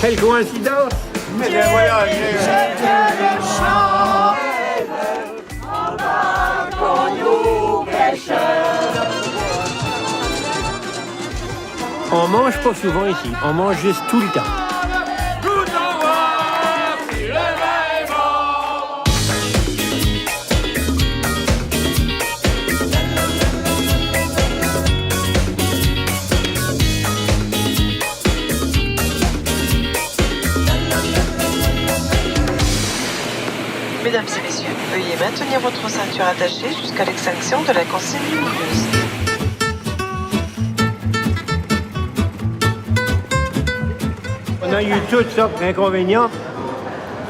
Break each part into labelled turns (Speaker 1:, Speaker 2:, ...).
Speaker 1: Quelle coïncidence!
Speaker 2: Mais bien voyagé!
Speaker 3: le chant en bas qu'on nous pêche.
Speaker 1: On mange pas souvent ici, on mange juste tout le temps.
Speaker 4: Mesdames et messieurs, veuillez maintenir votre ceinture attachée jusqu'à l'extinction de la consigne lumineuse.
Speaker 1: On a eu toutes sortes d'inconvénients.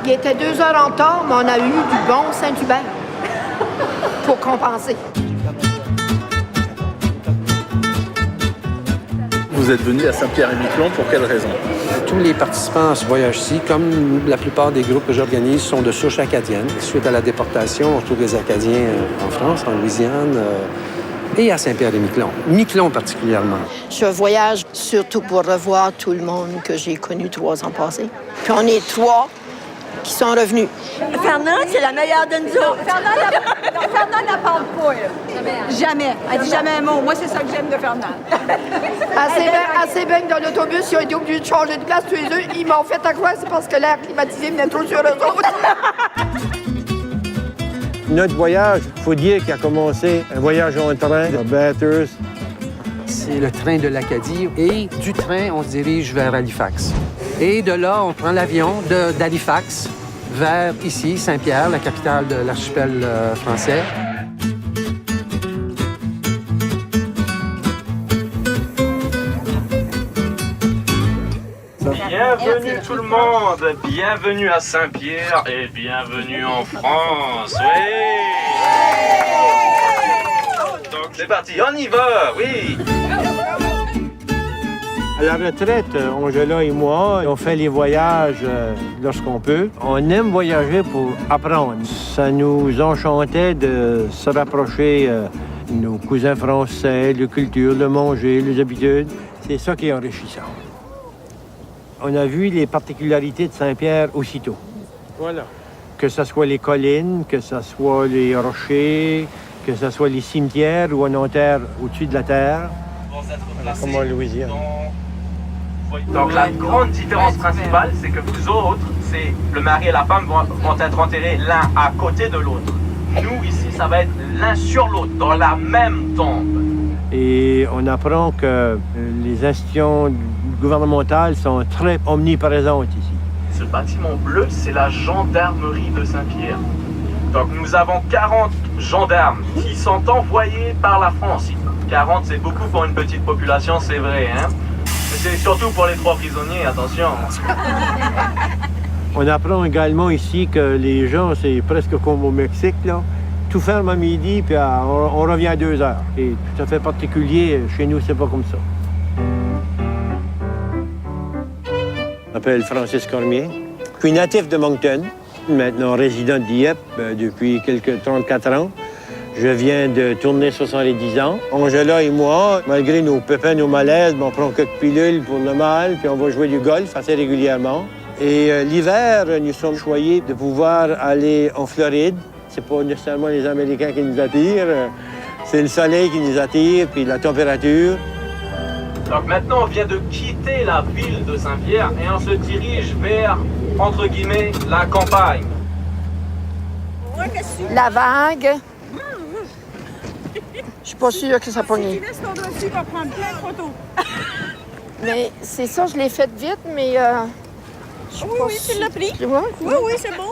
Speaker 5: Il était 2 heures en retard, mais on a eu du bon Saint-Hubert pour compenser.
Speaker 2: Vous êtes venu à Saint-Pierre-et-Miquelon pour quelle raison?
Speaker 6: Tous les participants à ce voyage-ci, comme la plupart des groupes que j'organise, sont de souche acadienne. Suite à la déportation, on retrouve des Acadiens en France, en Louisiane et à Saint-Pierre-et-Miquelon. Miquelon particulièrement.
Speaker 5: Je voyage surtout pour revoir tout le monde que j'ai connu 3 ans passés. Puis on est 3 qui sont revenus.
Speaker 3: Fernand, c'est la meilleure de nous autres. Fernand n'a parle pas. Jamais. Elle dit jamais un mot. Moi, c'est ça que j'aime de Fernand.
Speaker 5: Assez bien que dans l'autobus, ils ont été obligés de changer de place tous les deux. Ils m'ont fait à croire c'est parce que l'air climatisé venait trop sur eux autres.
Speaker 1: Notre voyage, il faut dire qu'il a commencé un voyage en train de Bathurst.
Speaker 6: C'est le train de l'Acadie et du train, on se dirige vers Halifax. Et de là, on prend l'avion d'Halifax vers ici, Saint-Pierre, la capitale de l'archipel français.
Speaker 7: Bienvenue tout le monde, bienvenue à Saint-Pierre et bienvenue en France, oui! Donc c'est parti, on y va, oui!
Speaker 1: À la retraite, Angela et moi, on fait les voyages lorsqu'on peut. On aime voyager pour apprendre. Ça nous enchantait de se rapprocher de nos cousins français, de culture, de manger, les habitudes. C'est ça qui est enrichissant. On a vu les particularités de Saint-Pierre aussitôt. Voilà. Que ce soit les collines, que ce soit les rochers, que ce soit les cimetières où on enterre au-dessus de la terre. Comme en Louisiane.
Speaker 7: Donc la grande différence principale, c'est que vous autres, c'est le mari et la femme vont être enterrés l'un à côté de l'autre. Nous, ici, ça va être l'un sur l'autre, dans la même tombe.
Speaker 1: Et on apprend que les institutions gouvernementales sont très omniprésentes ici.
Speaker 7: Ce bâtiment bleu, c'est la gendarmerie de Saint-Pierre. Donc nous avons 40 gendarmes qui sont envoyés par la France. 40, c'est beaucoup pour une petite population, c'est vrai, hein? Mais c'est surtout pour les 3 prisonniers, attention.
Speaker 1: On apprend également ici que les gens, c'est presque comme au Mexique, là. Tout ferme à midi, puis on revient à 2 heures. C'est tout à fait particulier. Chez nous, c'est pas comme ça. Je m'appelle Francis Cormier. Je suis natif de Moncton, maintenant résident de Dieppe depuis quelques 34 ans. Je viens de tourner 70 ans. Angela et moi, malgré nos pépins, nos malaises, on prend quelques pilules pour le mal, puis on va jouer du golf assez régulièrement. Et l'hiver, nous sommes choyés de pouvoir aller en Floride. C'est pas nécessairement les Américains qui nous attirent, c'est le soleil qui nous attire, puis la température.
Speaker 7: Donc maintenant, on vient de quitter la ville de Saint-Pierre et on se dirige vers, entre guillemets, la campagne.
Speaker 5: La vague. Je suis pas sûre que ça pogne. Mais c'est ça, je l'ai fait vite, mais
Speaker 3: Oui, tu l'as pris. Oui, c'est bon.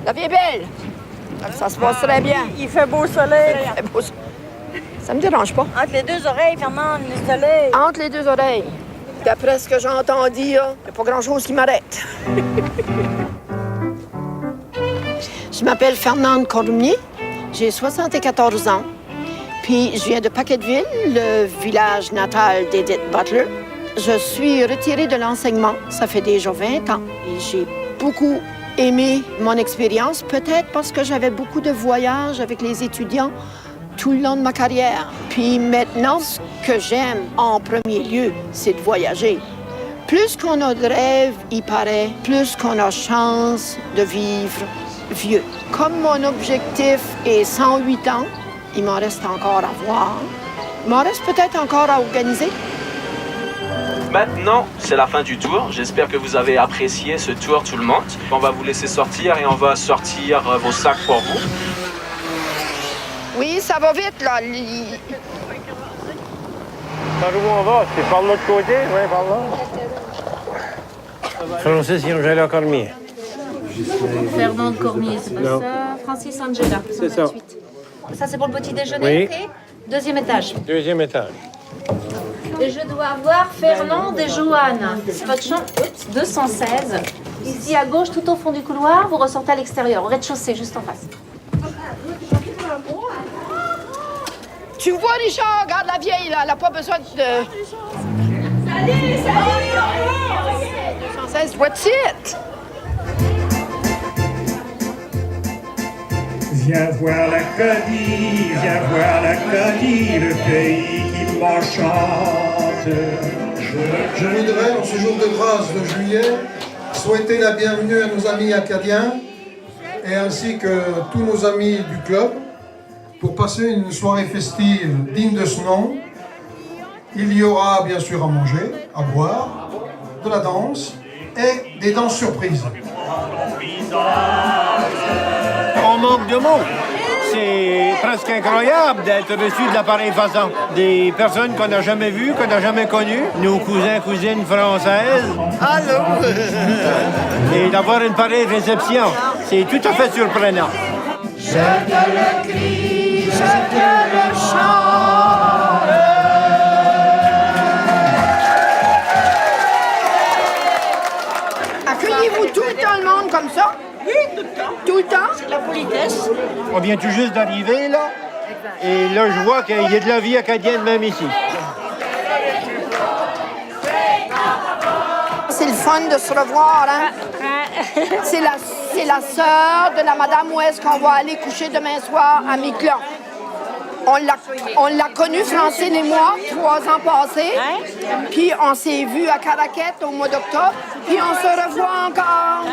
Speaker 5: La vie est belle. Ça se passe très bien.
Speaker 3: Il fait beau soleil.
Speaker 5: Ça me dérange pas.
Speaker 3: Entre les 2 oreilles, Fernand, le soleil.
Speaker 5: Entre les 2 oreilles. D'après ce que j'entends dire, il n'y a pas grand-chose qui m'arrête. Je m'appelle Fernande Cormier. J'ai 74 ans. Puis je viens de Paquetteville, le village natal d'Edith Butler. Je suis retirée de l'enseignement. Ça fait déjà 20 ans. Et j'ai beaucoup aimé mon expérience, peut-être parce que j'avais beaucoup de voyages avec les étudiants tout le long de ma carrière. Puis maintenant, ce que j'aime en premier lieu, c'est de voyager. Plus qu'on a de rêves, il paraît, plus qu'on a chance de vivre vieux. Comme mon objectif est 108 ans, il m'en reste encore à voir. Il m'en reste peut-être encore à organiser.
Speaker 7: Maintenant, c'est la fin du tour. J'espère que vous avez apprécié ce tour, tout le monde. On va vous laisser sortir et on va sortir vos sacs pour vous.
Speaker 5: Oui, ça va vite, là.
Speaker 1: Par où on va? C'est par l'autre côté? Oui, par là. Francis et Angela Cormier.
Speaker 8: Fernand Cormier, c'est pas
Speaker 1: Non.
Speaker 8: ça. Francis Angela,
Speaker 1: C'est ça.
Speaker 8: 128. Ça, c'est pour le petit déjeuner,
Speaker 1: Oui.
Speaker 8: ok? Deuxième étage.
Speaker 1: Deuxième étage.
Speaker 8: Et je dois avoir Fernand et Joanne. C'est votre chambre 216. Ici à gauche, tout au fond du couloir, vous ressortez à l'extérieur, au rez-de-chaussée, juste en face.
Speaker 5: Tu me vois, Richard? Regarde la vieille, là. Elle n'a pas besoin de... Salut! 216, what's it?
Speaker 9: Viens voir la Codie, viens voir la Codie, le pays qui m'enchante.
Speaker 10: Je voudrais, en ce jour de grâce de juillet, souhaiter la bienvenue à nos amis acadiens et ainsi que tous nos amis du club pour passer une soirée festive digne de ce nom. Il y aura bien sûr à manger, à boire, de la danse et des danses surprises.
Speaker 1: On manque de mots. C'est presque incroyable d'être reçu de la pareille façon. Des personnes qu'on n'a jamais vues, qu'on n'a jamais connues, nos cousins, cousines françaises. Allô? Et d'avoir une pareille réception, c'est tout à fait surprenant.
Speaker 5: Je te le crie, je te le chante. Accueillez-vous tout le temps le monde comme ça? Oui, tout le temps. Tout le temps? C'est la politesse.
Speaker 1: On vient tout juste d'arriver, là. Et là, je vois qu'il y a de la vie acadienne même ici.
Speaker 5: C'est le fun de se revoir, hein? C'est la sœur de la madame où est-ce qu'on va aller coucher demain soir à Miquelon. On l'a connue, Francine et moi, 3 ans passés. Puis on s'est vus à Caraquette au mois d'octobre. Puis on se revoit encore.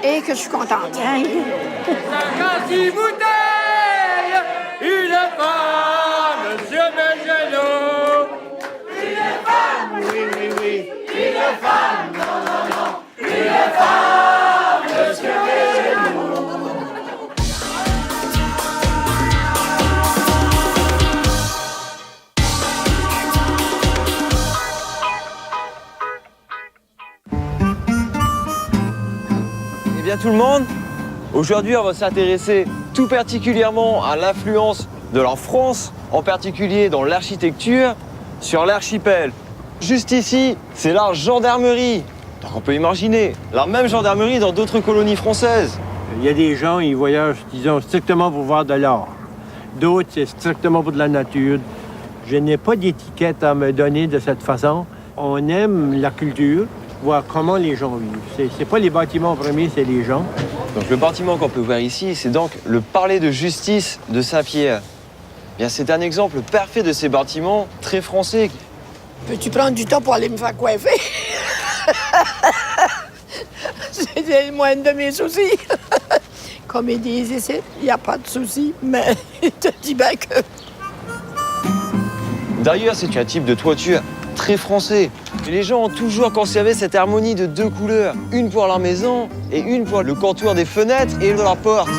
Speaker 5: Et que je suis contente.
Speaker 9: Une femme, monsieur Belgeno. Une femme, oui, oui, oui. Une femme, non, non, non. Une femme, monsieur Belgeno.
Speaker 11: Eh bien tout le monde, aujourd'hui on va s'intéresser tout particulièrement à l'influence de la France, en particulier dans l'architecture, sur l'archipel. Juste ici, c'est la gendarmerie. Donc on peut imaginer la même gendarmerie dans d'autres colonies françaises.
Speaker 1: Il y a des gens, ils voyagent, disons, strictement pour voir de l'art. D'autres, c'est strictement pour de la nature. Je n'ai pas d'étiquette à me donner de cette façon. On aime la culture, voir comment les gens vivent. C'est pas les bâtiments en premier, c'est les gens.
Speaker 11: Donc le bâtiment qu'on peut voir ici, c'est donc le palais de justice de Saint-Pierre. Bien, c'est un exemple parfait de ces bâtiments très français.
Speaker 5: Peux-tu prendre du temps pour aller me faire coiffer? C'est le moindre de mes soucis. Comme ils disent ici, il n'y a pas de soucis, mais je te dis bien que...
Speaker 11: D'ailleurs, c'est un type de toiture très français. Et les gens ont toujours conservé cette harmonie de 2 couleurs. Une pour la maison et une pour le contour des fenêtres et de la porte.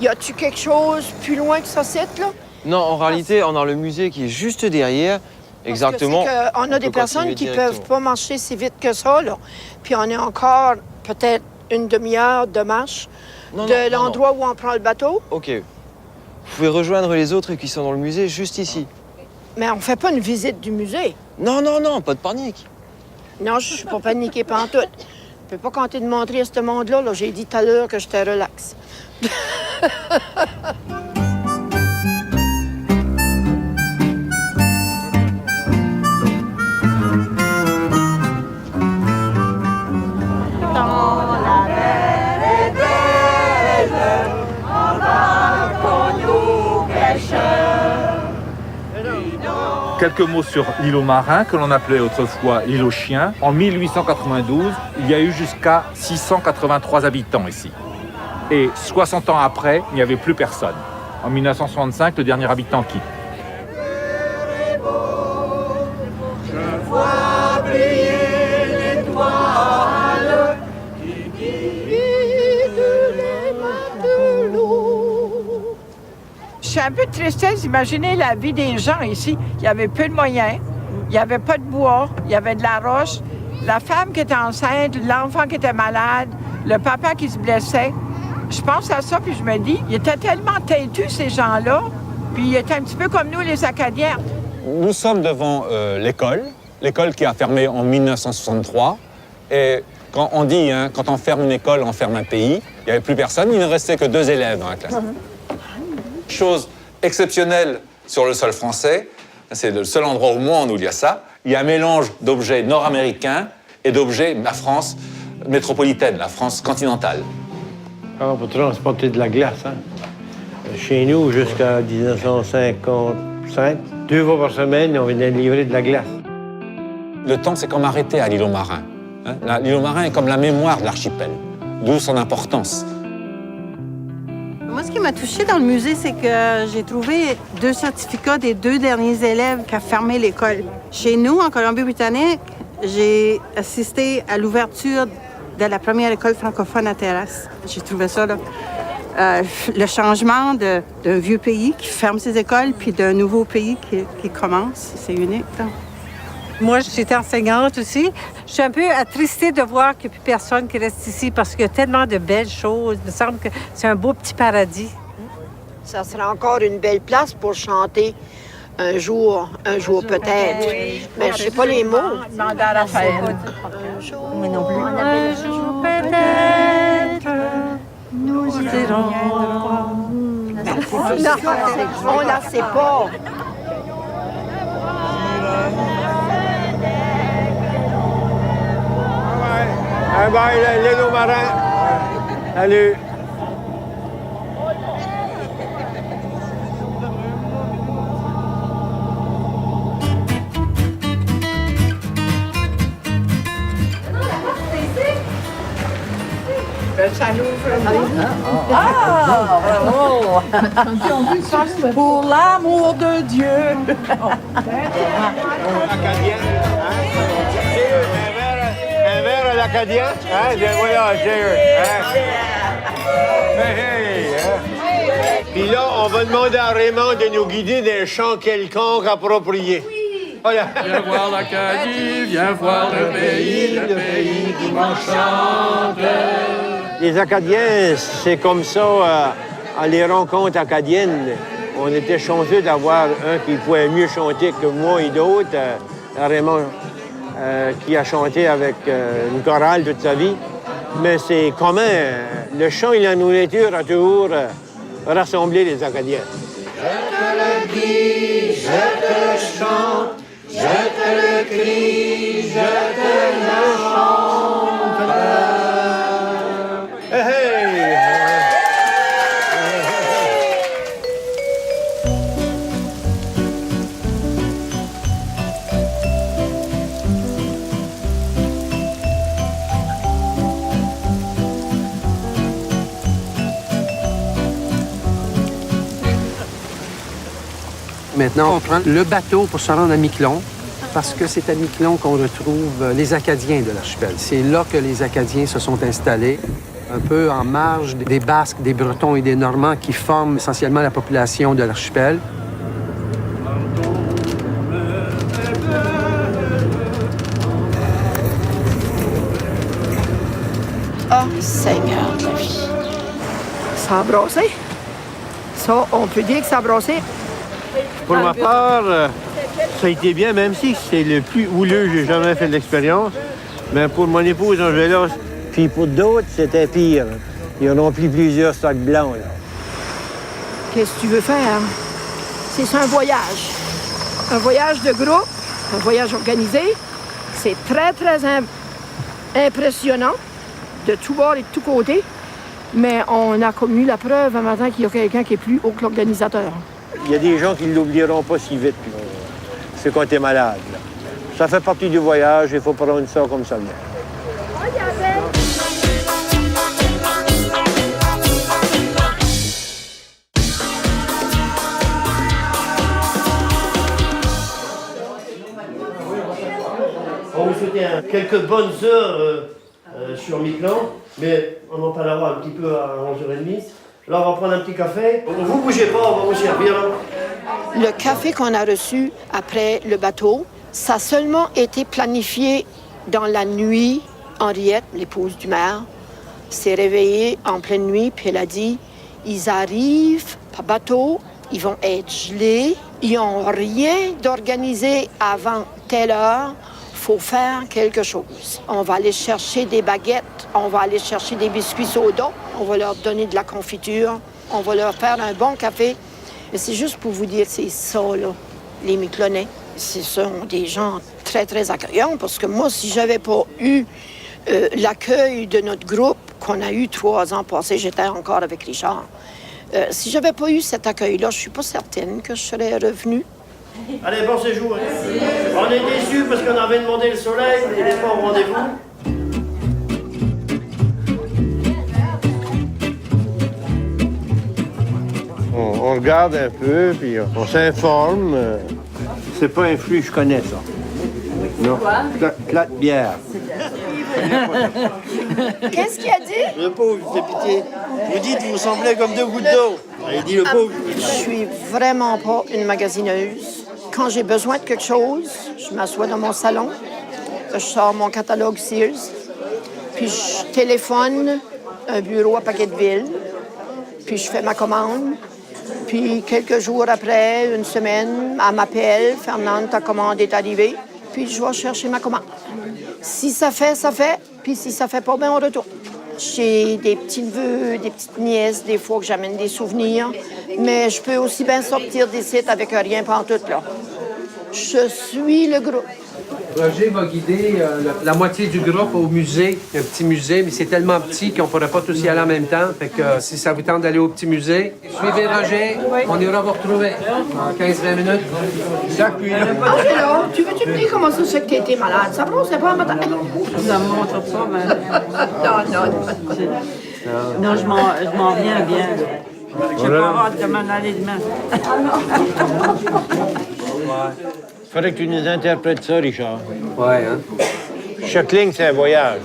Speaker 5: Y a-tu quelque chose plus loin que ça, c'est là?
Speaker 11: Non, en réalité, on a le musée qui est juste derrière. Exactement.
Speaker 5: Parce que on a des personnes qui ne peuvent pas marcher si vite que ça, là. Puis on est encore peut-être une demi-heure de marche de l'endroit où on prend le bateau.
Speaker 11: OK. Vous pouvez rejoindre les autres qui sont dans le musée juste ici.
Speaker 5: Mais on fait pas une visite du musée.
Speaker 11: Non, non, non, pas de panique.
Speaker 5: Non, je suis pas paniquée pantoute. Je peux pas compter de montrer à ce monde-là. Là. J'ai dit tout à l'heure que j'étais relax.
Speaker 2: Quelques mots sur l'île aux Marins, que l'on appelait autrefois l'île aux Chiens. En 1892, il y a eu jusqu'à 683 habitants ici. Et 60 ans après, il n'y avait plus personne. En 1965, le dernier habitant quitte.
Speaker 9: Je vois briller l'étoile qui guide les matelots.
Speaker 5: Je suis un peu tristesse d'imaginer la vie des gens ici. Il y avait peu de moyens, il n'y avait pas de bois, il y avait de la roche. La femme qui était enceinte, l'enfant qui était malade, le papa qui se blessait. Je pense à ça, puis je me dis, ils étaient tellement têtus, ces gens-là, puis ils étaient un petit peu comme nous, les Acadiens.
Speaker 12: Nous sommes devant l'école qui a fermé en 1963. Et quand on dit, quand on ferme une école, on ferme un pays, il n'y avait plus personne, il ne restait que 2 élèves dans la classe. Chose exceptionnelle sur le sol français, c'est le seul endroit au monde où il y a ça, il y a un mélange d'objets nord-américains et d'objets de la France métropolitaine, la France continentale.
Speaker 1: Ah, pour transporter de la glace, hein. Chez nous, jusqu'à 1955, 2 fois par semaine, on venait livrer de la glace.
Speaker 12: Le temps s'est comme arrêté à l'île aux Marins. L'île aux Marins est comme la mémoire de l'archipel, d'où son importance.
Speaker 13: Moi, ce qui m'a touchée dans le musée, c'est que j'ai trouvé 2 certificats des 2 derniers élèves qui ont fermé l'école. Chez nous, en Colombie-Britannique, j'ai assisté à l'ouverture de la première école francophone à Terrasse. J'ai trouvé ça, là, le changement d'un vieux pays qui ferme ses écoles, puis d'un nouveau pays qui commence. C'est unique, là.
Speaker 14: Moi, j'étais enseignante aussi. Je suis un peu attristée de voir qu'il n'y a plus personne qui reste ici parce qu'il y a tellement de belles choses. Il me semble que c'est un beau petit paradis.
Speaker 5: Ça sera encore une belle place pour chanter un jour peut-être.
Speaker 13: Oui.
Speaker 5: Mais je ne sais pas les mots.
Speaker 13: Demander à Raphaël.
Speaker 5: Un jour,
Speaker 14: Moi non plus. Un jour peut-être, nous irons.
Speaker 5: On ne la sait pas.
Speaker 1: Bye, l'île aux Marins. Salut.
Speaker 5: Ça l'ouvre.
Speaker 3: Ah, bravo!
Speaker 13: Pour l'amour de Dieu.
Speaker 1: Un verre à l'acadien, hein? Bien voyageur, Puis là, on va demander à Raymond de nous guider d'un chant quelconque approprié. Voilà.
Speaker 9: Viens voir l'Acadie, viens voir le pays qui m'enchante.
Speaker 1: Les Acadiens, c'est comme ça, à les rencontres acadiennes. On était chanceux d'avoir un qui pouvait mieux chanter que moi et d'autres, Raymond, qui a chanté avec une chorale toute sa vie. Mais c'est commun. Le chant et la nourriture a toujours rassemblé les Acadiens.
Speaker 9: Je te le dis, je te le chante, je te le crie, je te le chante.
Speaker 1: Hey, hey.
Speaker 6: Maintenant, on prend le bateau pour se rendre à Miquelon, parce que c'est à Miquelon qu'on retrouve les Acadiens de l'archipel. C'est là que les Acadiens se sont installés, un peu en marge des Basques, des Bretons et des Normands qui forment essentiellement la population de l'archipel.
Speaker 5: Ah, Seigneur de la vie. Ça a brassé. Ça, on peut dire que ça a brassé.
Speaker 1: Pour ma part, ça a été bien, même si c'est le plus houleux que j'ai jamais fait de l'expérience. Mais pour mon épouse Angela, puis pour d'autres, c'était pire. Ils ont rempli plusieurs sacs blancs. Là.
Speaker 5: Qu'est-ce que tu veux faire? C'est ça un voyage. Un voyage de groupe, un voyage organisé. C'est très, très impressionnant de tout bord et de tous côtés. Mais on a connu la preuve un matin qu'il y a quelqu'un qui est plus haut que l'organisateur.
Speaker 1: Il y a des gens qui ne l'oublieront pas si vite. c'est quand tu es malade. Là. Ça fait partie du voyage, il faut prendre ça comme ça vient.
Speaker 15: On vous souhaite quelques bonnes heures sur Miquelon, mais on en parlera un petit peu à 11h30. Là, on va prendre un petit café. Vous ne bougez pas, on va vous servir.
Speaker 5: Le café qu'on a reçu après le bateau, ça a seulement été planifié dans la nuit. Henriette, l'épouse du maire, s'est réveillée en pleine nuit, puis elle a dit, ils arrivent par bateau, ils vont être gelés, ils n'ont rien d'organisé avant telle heure. Faut faire quelque chose. On va aller chercher des baguettes, on va aller chercher des biscuits soda, on va leur donner de la confiture, on va leur faire un bon café. Mais c'est juste pour vous dire, c'est ça, là, les Miquelonais. Ce sont des gens très, très accueillants, parce que moi, si j'avais pas eu l'accueil de notre groupe qu'on a eu 3 ans passés, j'étais encore avec Richard. Si j'avais pas eu cet accueil-là, je suis pas certaine que je serais revenue.
Speaker 15: Allez, bon séjour. On est déçus parce qu'on avait demandé le soleil, il n'est pas au rendez-vous.
Speaker 1: On regarde un peu, puis on s'informe. C'est pas un fruit, je connais ça. Non. Plat de bière.
Speaker 5: Qu'est-ce qu'il a dit?
Speaker 15: Le pauvre, il fait pitié. Vous dites, vous semblez comme 2 gouttes d'eau. Il dit le pauvre.
Speaker 5: Je suis vraiment pas une magasineuse. Quand j'ai besoin de quelque chose, je m'assois dans mon salon, je sors mon catalogue Sears, puis je téléphone un bureau à Paquetteville, puis je fais ma commande. Puis quelques jours après, une semaine, elle m'appelle, Fernande, ta commande est arrivée, puis je vais chercher ma commande. Si ça fait, ça fait, puis si ça fait pas, bien on retourne. J'ai des petits-neveux, des petites nièces, des fois que j'amène des souvenirs, mais je peux aussi bien sortir des sites avec rien pantoute, là. Je suis le groupe.
Speaker 6: Roger va guider la moitié du groupe au musée, un petit musée, mais c'est tellement petit qu'on ne pourrait pas tous y aller en même temps. Fait que si ça vous tente d'aller au petit musée, suivez Roger, on ira vous retrouver en 15-20 minutes.
Speaker 5: Angela, tu veux-tu me dire comment ça se fait que tu étais malade? Ça c'est pas un matin.
Speaker 13: Ça me montre pas, mais...
Speaker 5: Non,
Speaker 13: je m'en viens bien. Je vais pas avoir de m'en aller demain.
Speaker 1: Il faudrait que tu nous interprètes ça, Richard.
Speaker 6: Ouais, hein?
Speaker 1: Chaque ligne, c'est un voyage.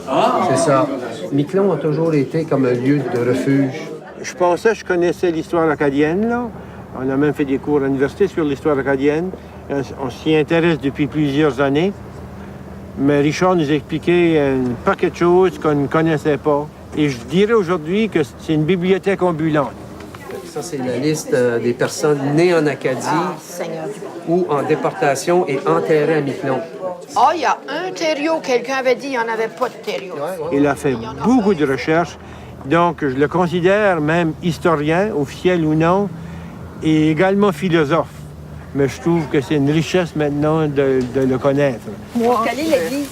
Speaker 6: C'est ça. Miquelon a toujours été comme un lieu de refuge.
Speaker 1: Je pensais que je connaissais l'histoire acadienne, là. On a même fait des cours à l'université sur l'histoire acadienne. On s'y intéresse depuis plusieurs années. Mais Richard nous a expliqué un paquet de choses qu'on ne connaissait pas. Et je dirais aujourd'hui que c'est une bibliothèque ambulante.
Speaker 6: Ça, c'est la liste des personnes nées en Acadie ou en déportation et enterrées à Miquelon.
Speaker 5: Ah, il y a un terriot. Quelqu'un avait dit qu'il n'y en avait pas de terriot.
Speaker 1: Il a fait beaucoup de recherches. Donc, je le considère même historien, officiel ou non, et également philosophe. Mais je trouve que c'est une richesse maintenant de le connaître.
Speaker 3: Quelle est l'église?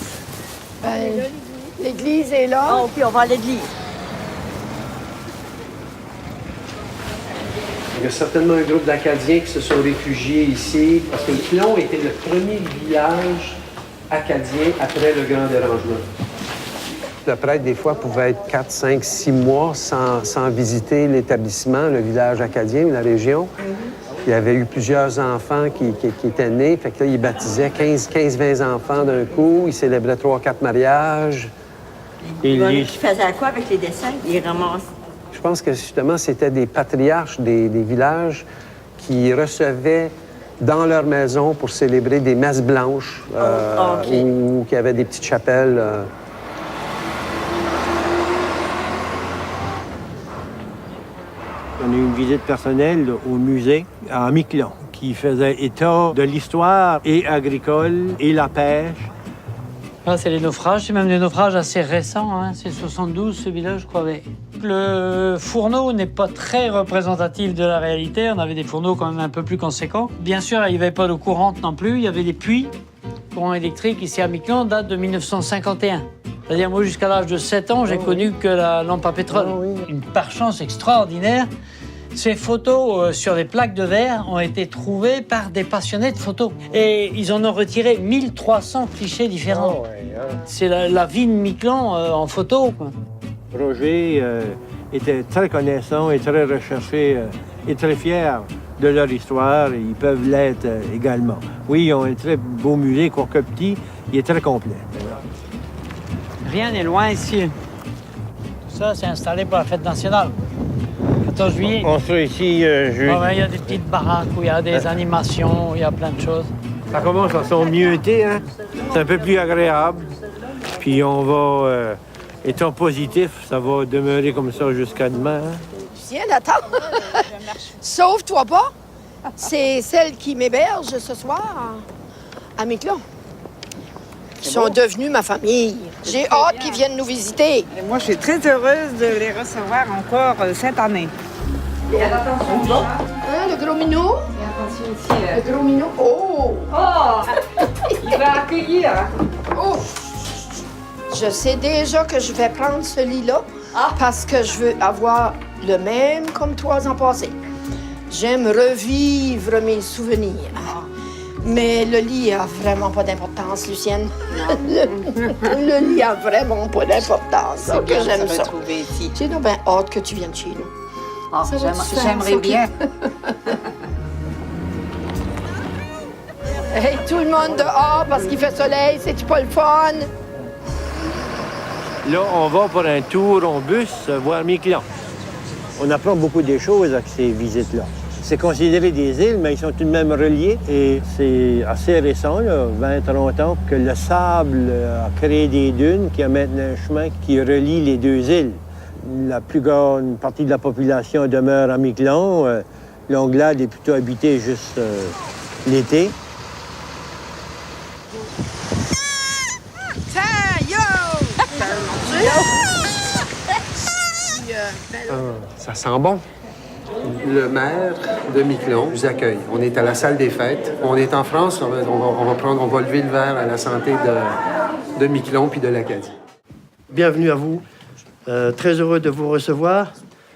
Speaker 5: L'église est là.
Speaker 3: Ah, OK, on va à l'église.
Speaker 6: Il y a certainement un groupe d'Acadiens qui se sont réfugiés ici parce que Miquelon était le premier village acadien après le grand dérangement. Le prêtre, des fois, pouvait être 4, 5, 6 mois sans visiter l'établissement, le village acadien ou la région. Il y avait eu plusieurs enfants qui étaient nés. Fait que là, il baptisait 15-20 enfants d'un coup. Il célébrait 3-4 mariages.
Speaker 3: Il faisait quoi avec les dessins? Il ramasse.
Speaker 6: Je pense que, justement, c'était des patriarches des villages qui recevaient dans leur maison pour célébrer des messes blanches ou qui avaient des petites chapelles.
Speaker 1: On a eu une visite personnelle au musée à Miquelon qui faisait état de l'histoire et agricole et la pêche.
Speaker 16: Ah, c'est les naufrages, c'est même des naufrages assez récents, hein. C'est 72 ce village, je crois. Le fourneau n'est pas très représentatif de la réalité. On avait des fourneaux quand même un peu plus conséquents. Bien sûr, il n'y avait pas d'eau courante non plus. Il y avait des puits. Le courant électrique ici à Miquelon date de 1951. C'est-à-dire, moi, jusqu'à l'âge de 7 ans, j'ai connu que la lampe à pétrole. Une par-chance extraordinaire, Ces photos sur des plaques de verre ont été trouvées par des passionnés de photos. Et ils en ont retiré 1300 clichés différents.
Speaker 1: Oh, ouais, hein.
Speaker 16: C'est la vie de Miquelon en photo, quoi.
Speaker 1: Roger était très connaissant et très recherché et très fier de leur histoire. Et ils peuvent l'être également. Oui, ils ont un très beau musée, quoique petit, il est très complet.
Speaker 16: Rien n'est loin ici. Tout ça, c'est installé pour la fête nationale. 14 juillet.
Speaker 1: On sera ici jeudi.
Speaker 16: Il y a des petites baraques où il y a des animations, où il y a plein de choses.
Speaker 1: Ça commence à son mieux-été, hein? C'est un peu plus agréable. Puis on va, étant positif, ça va demeurer comme ça jusqu'à demain. Hein?
Speaker 5: Viens, Nathan. Sauve-toi pas. C'est celle qui m'héberge ce soir à Miquelon. Ils sont devenus ma famille. J'ai hâte qu'ils viennent nous visiter.
Speaker 17: Et moi, je suis très heureuse de les recevoir encore cette année.
Speaker 5: Hein, le gros minou? Le gros minou. Oh!
Speaker 17: Il va accueillir.
Speaker 5: Oh! Je sais déjà que je vais prendre ce lit-là parce que je veux avoir le même comme 3 ans passés. J'aime revivre mes souvenirs. Mais le lit a vraiment pas d'importance, Lucienne. Le lit a vraiment pas d'importance.
Speaker 17: C'est bien,
Speaker 5: j'aime
Speaker 17: ça va
Speaker 5: ça.
Speaker 17: trouver ici.
Speaker 5: J'ai donc bien hâte que tu viennes chez nous. Ça va te faire,
Speaker 17: J'aimerais
Speaker 5: ça,
Speaker 17: bien.
Speaker 5: Hey, tout le monde dehors parce qu'il fait soleil, c'est-tu pas le fun?
Speaker 1: Là, on va pour un tour en bus voir Miquelon. On apprend beaucoup des choses avec ces visites-là. C'est considéré des îles, mais ils sont tout de même reliés. Et c'est assez récent, là, 20-30 ans, que le sable a créé des dunes qui a maintenant un chemin qui relie les 2 îles. La plus grande partie de la population demeure à Miquelon. L'Anglade est plutôt habitée juste l'été.
Speaker 6: Ça sent bon. Le maire de Miquelon nous accueille. On est à la salle des fêtes. On est en France. On va lever le verre à la santé de Miquelon puis de l'Acadie.
Speaker 15: Bienvenue à vous. Très heureux de vous recevoir.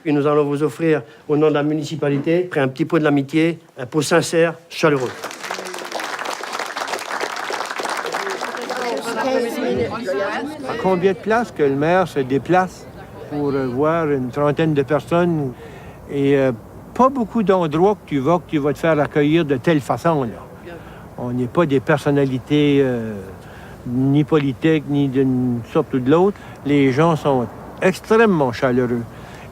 Speaker 15: Et nous allons vous offrir, au nom de la municipalité, un petit pot de l'amitié, un pot sincère, chaleureux.
Speaker 1: À combien de places que le maire se déplace pour voir une trentaine de personnes et pas beaucoup d'endroits que tu vas te faire accueillir de telle façon, là. On n'est pas des personnalités ni politiques, ni d'une sorte ou de l'autre. Les gens sont extrêmement chaleureux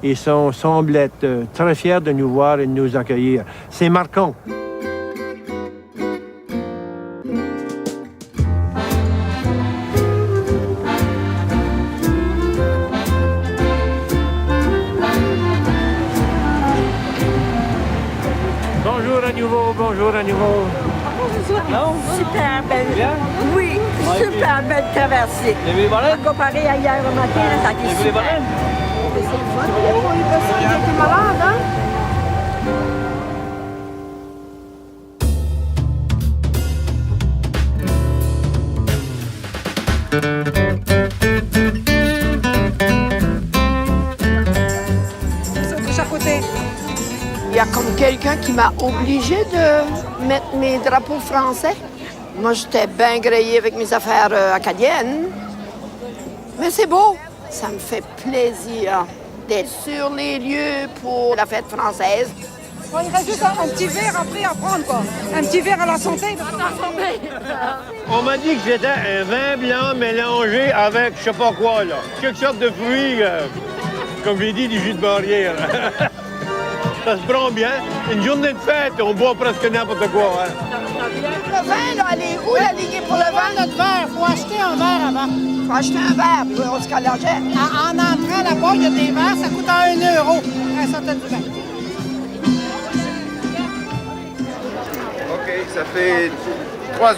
Speaker 1: et semblent être très fiers de nous voir et de nous accueillir. C'est marquant. Bonjour à nouveau.
Speaker 3: Super belle. Oui, super belle traversée. Comparé à hier au matin, ça a été super. C'est le fun, il n'y a pas eu personne qui était malade, hein? Il y a comme quelqu'un qui m'a obligée de mettre mes drapeaux français. Moi, j'étais bien grillée avec mes affaires acadiennes. Mais c'est beau. Ça me fait plaisir d'être sur les lieux pour la fête française.
Speaker 17: Bon, il reste juste un petit verre après à prendre, quoi. Un petit verre à la santé.
Speaker 1: On m'a dit que c'était un vin blanc mélangé avec je sais pas quoi, là. Quelque sorte de fruits, comme j'ai dit, du jus de barrière. Ça se prend bien. Une journée de fête, on boit presque n'importe quoi. Hein.
Speaker 5: Le vin, là, elle est où la ligne pour le vin?
Speaker 17: Notre verre, faut acheter un verre avant.
Speaker 5: Faut acheter un verre, puis on se calageait.
Speaker 17: En entrant là-bas, il y a des verres, ça coûte 1 €. Après ça, t'as du vin.
Speaker 18: OK, ça fait 3 €.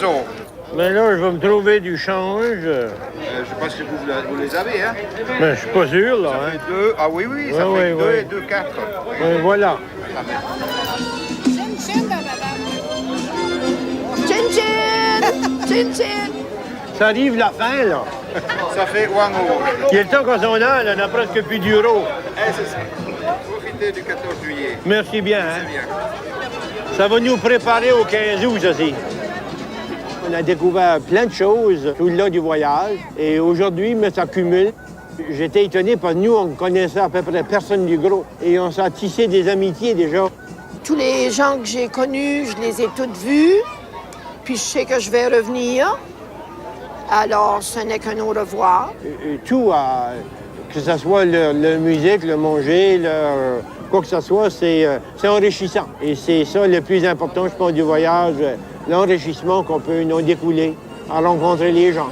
Speaker 1: Mais là, je vais me trouver du change.
Speaker 18: Je pense que vous les avez, hein?
Speaker 1: Mais je suis pas sûr, là.
Speaker 18: Ça fait 2. Ah oui, ça
Speaker 1: oui,
Speaker 18: fait 2
Speaker 1: oui.
Speaker 18: et 2, 4.
Speaker 1: Oui, voilà.
Speaker 5: Chin chin! Chin chin!
Speaker 1: Ça arrive la fin, là.
Speaker 18: Ça fait 1 €.
Speaker 1: Il y a le temps qu'on s'en a, là, on n'a presque plus d'euros.
Speaker 18: C'est ça. profiter du 14 juillet.
Speaker 1: Merci bien. Hein?
Speaker 18: C'est bien.
Speaker 1: Ça va nous préparer au 15 août, aussi. On a découvert plein de choses tout le long du voyage. Et aujourd'hui, mais ça cumule. J'étais étonné parce que nous, on connaissait à peu près personne du groupe. Et on s'est tissé des amitiés déjà.
Speaker 5: Tous les gens que j'ai connus, je les ai toutes vus. Puis je sais que je vais revenir. Alors, ce n'est qu'un au revoir.
Speaker 1: Tout, que ce soit la musique, le manger, quoi que ce soit, c'est enrichissant. Et c'est ça le plus important, je pense, du voyage, l'enrichissement qu'on peut en découler, à rencontrer les gens.